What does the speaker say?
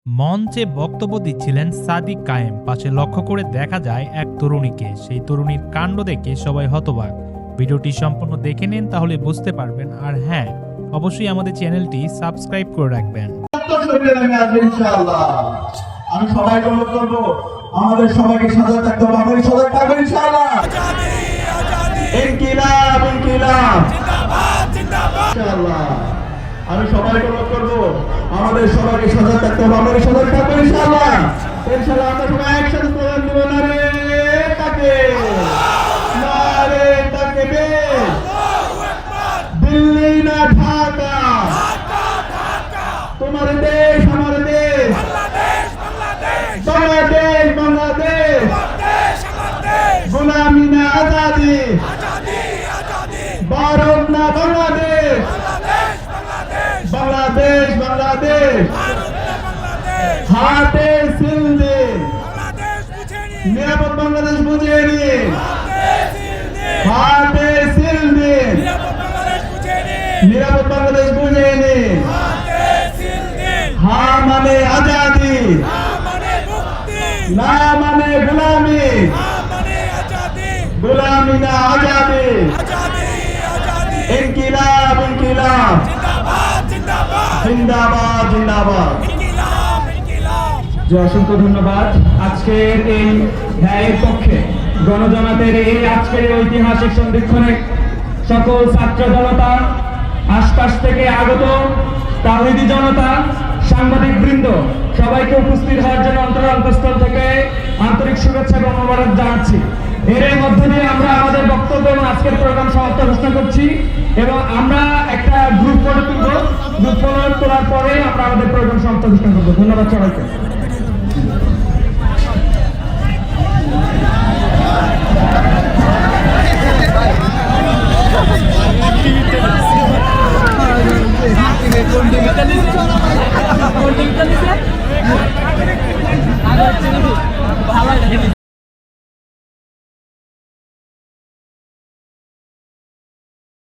মঞ্চে বক্তব্য দিচ্ছিলেন সাদিক কায়েম। পাশে লক্ষ্য করে দেখা যায় এক তরুণীকে। সেই তরুণীর কাণ্ড দেখে সবাই হতবাক। ভিডিওটি সম্পূর্ণ দেখে নিন, তাহলে বুঝতে পারবেন। আর হ্যাঁ, অবশ্যই আমাদের চ্যানেলটি সাবস্ক্রাইব করে রাখবেন। আমি সবাইকে অনুরোধ করবো, আমাদের সবাইকে সজাগ থাকতে হবে। আমাদের সজাগ থাকবেন ইনশাআল্লাহ। ইনকিলাব ইনকিলাব ইনশাআল্লাহ। আমি সবাইকে অনুরোধ করবো, আমাদের সবাইকে সজাগ থাকতে হবে। আমাদের সজাগ থাকবেন ইনশাআল্লাহ। ইনশাআল্লাহ আমরা সবাই একসাথে স্লোগান দিব, নারে তাকবীর, নারে তাকবীর। দিল্লি না ঢাকা, তোমার দেশ আমার দেশ, বাংলাদেশ বাংলাদেশ, গোলামি না আজাদি, ভারত না বাংলাদেশ, বাংলাদেশ বাংলাদেশ। হাতে সিল দিন, নিরাপদ বাংলাদেশ বুঝিয়ে নিন। হাতে সিল দিন, নিরাপদ বাংলাদেশ বুঝিয়ে নিন। হা মানে আজাদি, না মানে গোলামি, গোলামি না আজাদি। ইনকিলাব ইনকিলাব, জিন্দাবাদ জিন্দাবাদ। অসংখ্য ধন্যবাদ। আজকের এই ন্যায়ের পক্ষে গণজমাতের এই আজকের ঐতিহাসিক সন্ধিক্ষণে সকল ছাত্র জনতা, আশপাশ থেকে আগত তাওহীদি জনতা, সাংবাদিক বৃন্দ, সবাইকে উপস্থিত হওয়ার জন্য অন্তঃস্থল থেকে আন্তরিক শুভেচ্ছা এবং মোবারক জানাচ্ছি। এর মধ্য দিয়ে আমরা আমাদের বক্তব্য এবং আজকের প্রোগ্রাম সমাপ্ত ঘোষণা করছি এবং আমরা একটা গ্রুপ ফটো তুলব। গ্রুপ ফটো তোলার পরে আমরা আমাদের প্রোগ্রাম সমাপ্ত ঘোষণা করবো। ধন্যবাদ সবাইকে। Continue.